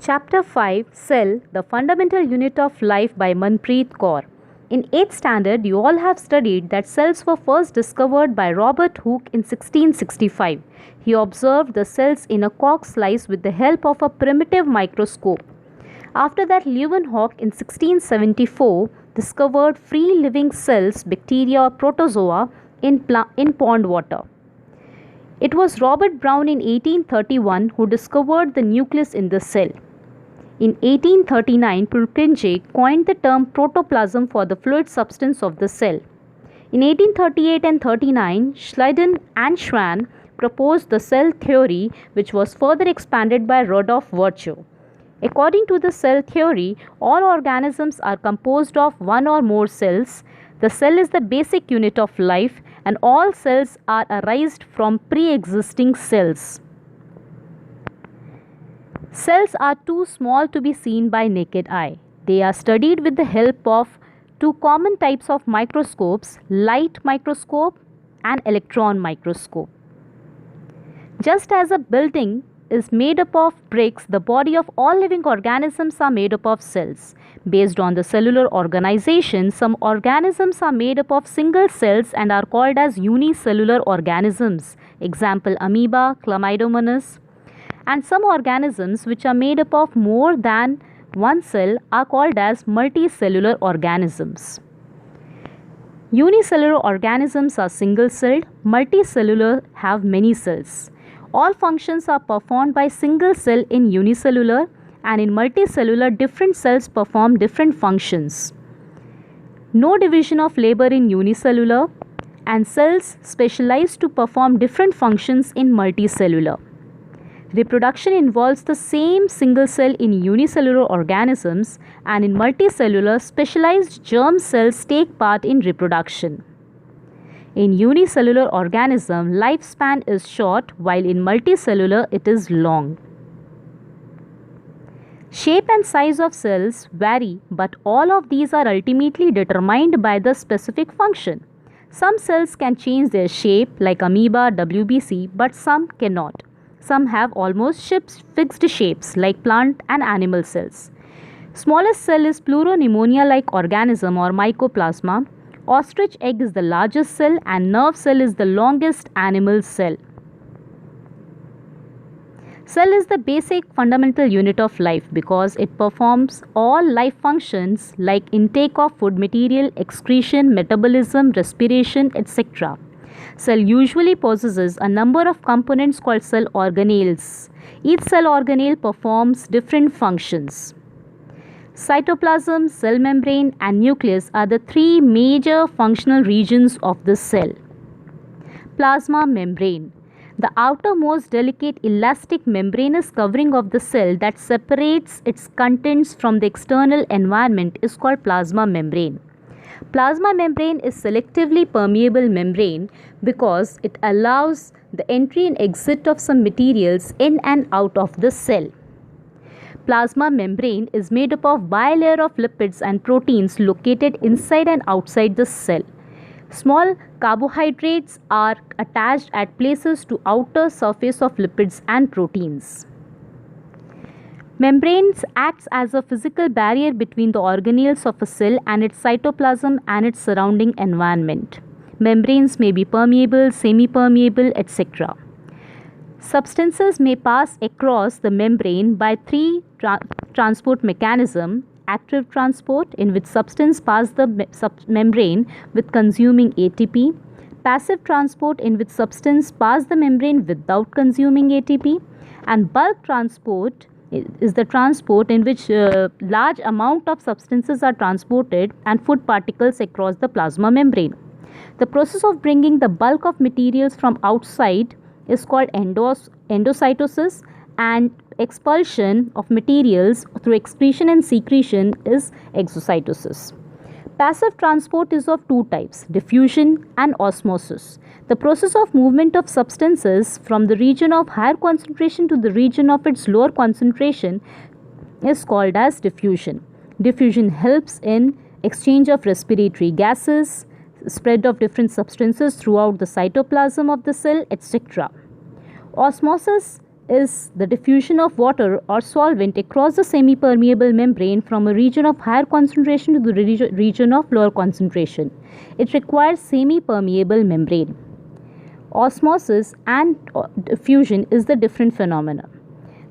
Chapter 5 Cell, the Fundamental Unit of Life by Manpreet Kaur. In 8th standard, you all have studied that cells were first discovered by Robert Hooke in 1665. He observed the cells in a cork slice with the help of a primitive microscope. After that, Leeuwenhoek in 1674 discovered free living cells, bacteria or protozoa, in pond water. It was Robert Brown in 1831 who discovered the nucleus in the cell. In 1839, Purkinje coined the term protoplasm for the fluid substance of the cell. In 1838 and 39, Schleiden and Schwann proposed the cell theory, which was further expanded by Rudolf Virchow. According to the cell theory, all organisms are composed of one or more cells. The cell is the basic unit of life, and all cells are arised from pre-existing cells. Cells are too small to be seen by naked eye. They are studied with the help of two common types of microscopes, light microscope and electron microscope. Just as a building is made up of bricks, the body of all living organisms are made up of cells. Based on the cellular organization, some organisms are made up of single cells and are called as unicellular organisms. Example, amoeba, chlamydomonas. And some organisms which are made up of more than one cell are called as multicellular organisms. Unicellular organisms are single-celled, multicellular have many cells. All functions are performed by single cell in unicellular, and in multicellular different cells perform different functions. No division of labor in unicellular, and cells specialize to perform different functions in multicellular. Reproduction involves the same single cell in unicellular organisms, and in multicellular, specialized germ cells take part in reproduction. In unicellular organism, lifespan is short, while in multicellular it is long. Shape and size of cells vary, but all of these are ultimately determined by the specific function. Some cells can change their shape like amoeba, WBC, but some cannot. Some have almost fixed shapes like plant and animal cells. Smallest cell is pleuropneumonia-like organism or mycoplasma. Ostrich egg is the largest cell and nerve cell is the longest animal cell. Cell is the basic fundamental unit of life because it performs all life functions like intake of food material, excretion, metabolism, respiration, etc. Cell usually possesses a number of components called cell organelles. Each cell organelle performs different functions. Cytoplasm, cell membrane and nucleus are the three major functional regions of the cell. Plasma membrane. The outermost delicate elastic membranous covering of the cell that separates its contents from the external environment is called plasma membrane. Plasma membrane is selectively permeable membrane because it allows the entry and exit of some materials in and out of the cell. Plasma membrane is made up of bilayer of lipids and proteins located inside and outside the cell. Small carbohydrates are attached at places to outer surface of lipids and proteins. Membranes acts as a physical barrier between the organelles of a cell and its cytoplasm and its surrounding environment. Membranes may be permeable, semi-permeable, etc. Substances may pass across the membrane by three transport mechanisms: active transport, in which substance passes the membrane with consuming ATP; passive transport, in which substance passes the membrane without consuming ATP; and bulk transport is the transport in which large amount of substances are transported and food particles across the plasma membrane. The process of bringing the bulk of materials from outside is called endocytosis, and expulsion of materials through excretion and secretion is exocytosis. Passive transport is of two types: diffusion and osmosis. The process of movement of substances from the region of higher concentration to the region of its lower concentration is called as diffusion. Diffusion helps in exchange of respiratory gases, spread of different substances throughout the cytoplasm of the cell, etc. Osmosis is the diffusion of water or solvent across the semi-permeable membrane from a region of higher concentration to the region of lower concentration. It requires semi-permeable membrane. Osmosis and diffusion is the different phenomena.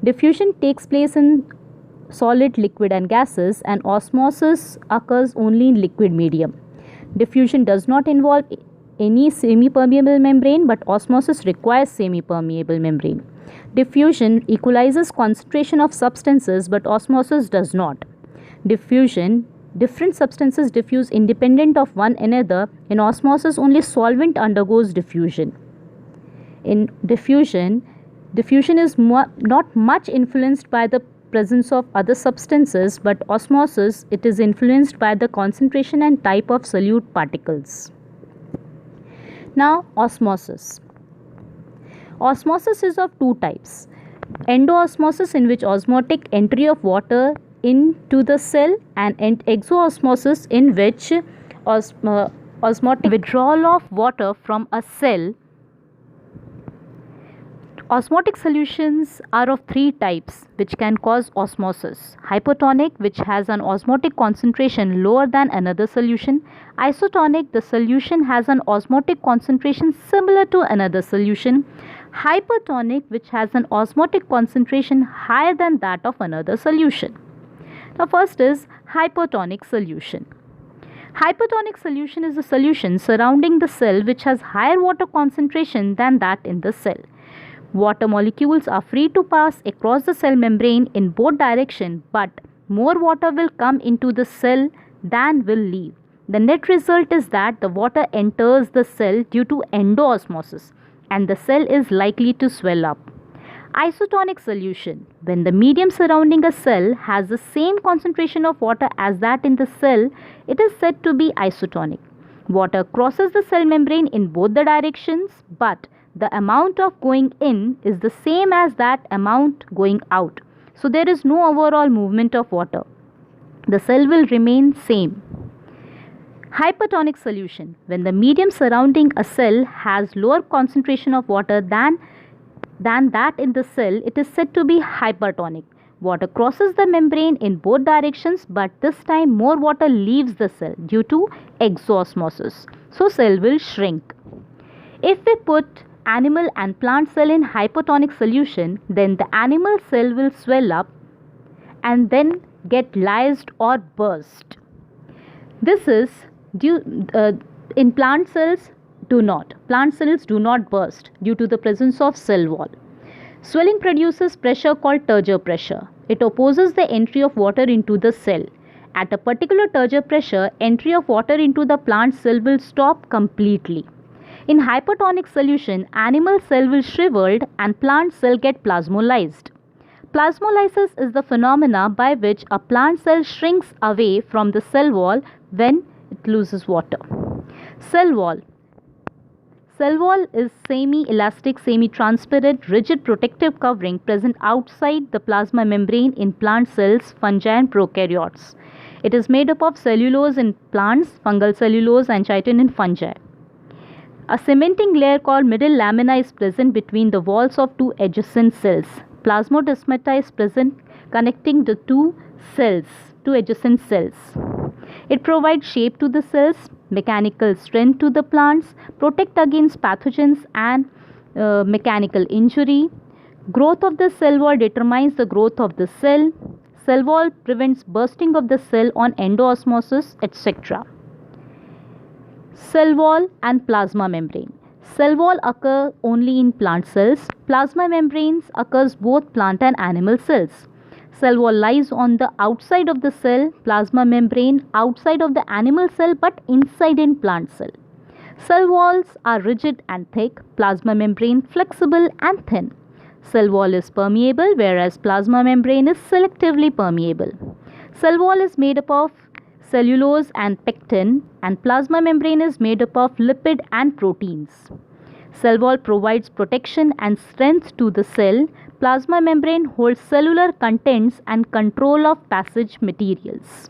Diffusion takes place in solid, liquid and gases, and osmosis occurs only in liquid medium. Diffusion does not involve any semi-permeable membrane, but osmosis requires semi-permeable membrane. Diffusion equalizes concentration of substances, but osmosis does not. Diffusion, different substances diffuse independent of one another. In osmosis, only solvent undergoes diffusion. In diffusion is not much influenced by the presence of other substances, but osmosis, it is influenced by the concentration and type of solute particles. Now, osmosis. Osmosis is of two types. Endoosmosis, in which osmotic entry of water into the cell, and exoosmosis, in which osmotic withdrawal of water from a cell. Osmotic solutions are of three types which can cause osmosis. Hypotonic, which has an osmotic concentration lower than another solution. Isotonic, the solution has an osmotic concentration similar to another solution. Hypertonic, which has an osmotic concentration higher than that of another solution. Now first is hypotonic solution. Hypertonic solution is a solution surrounding the cell which has higher water concentration than that in the cell. Water molecules are free to pass across the cell membrane in both directions, but more water will come into the cell than will leave. The net result is that the water enters the cell due to endoosmosis, and the cell is likely to swell up. Isotonic solution. When the medium surrounding a cell has the same concentration of water as that in the cell, it is said to be isotonic. Water crosses the cell membrane in both the directions, but the amount of going in is the same as that amount going out. So there is no overall movement of water. The cell will remain same. Hypertonic solution. When the medium surrounding a cell has lower concentration of water than that in the cell, it is said to be hypertonic. Water crosses the membrane in both directions, but this time more water leaves the cell due to exoosmosis. So cell will shrink. If we put animal and plant cell in hypotonic solution, then the animal cell will swell up and then get lysed or burst. This is due in plant cells do not. Plant cells do not burst due to the presence of cell wall. Swelling produces pressure called turgor pressure. It opposes the entry of water into the cell. At a particular turgor pressure, entry of water into the plant cell will stop completely. In hypertonic solution, animal cell will shrivel and plant cell get plasmolyzed. Plasmolysis is the phenomena by which a plant cell shrinks away from the cell wall when it loses water. Cell wall. Cell wall is semi-elastic, semi-transparent, rigid protective covering present outside the plasma membrane in plant cells, fungi and prokaryotes. It is made up of cellulose in plants, fungal cellulose and chitin in fungi. A cementing layer called middle lamina is present between the walls of two adjacent cells. Plasmodesmata is present connecting the two adjacent cells. It provides shape to the cells, mechanical strength to the plants, protect against pathogens and mechanical injury. Growth of the cell wall determines the growth of the cell. Cell wall prevents bursting of the cell on endoosmosis, etc. Cell wall and plasma membrane. Cell wall occur only in plant cells. Plasma membranes occurs both plant and animal cells. Cell wall lies on the outside of the cell, plasma membrane outside of the animal cell but inside in plant cell. Cell walls are rigid and thick, plasma membrane flexible and thin. Cell wall is permeable whereas plasma membrane is selectively permeable. Cell wall is made up of cellulose and pectin, and plasma membrane is made up of lipid and proteins. Cell wall provides protection and strength to the cell. Plasma membrane holds cellular contents and control of passage materials.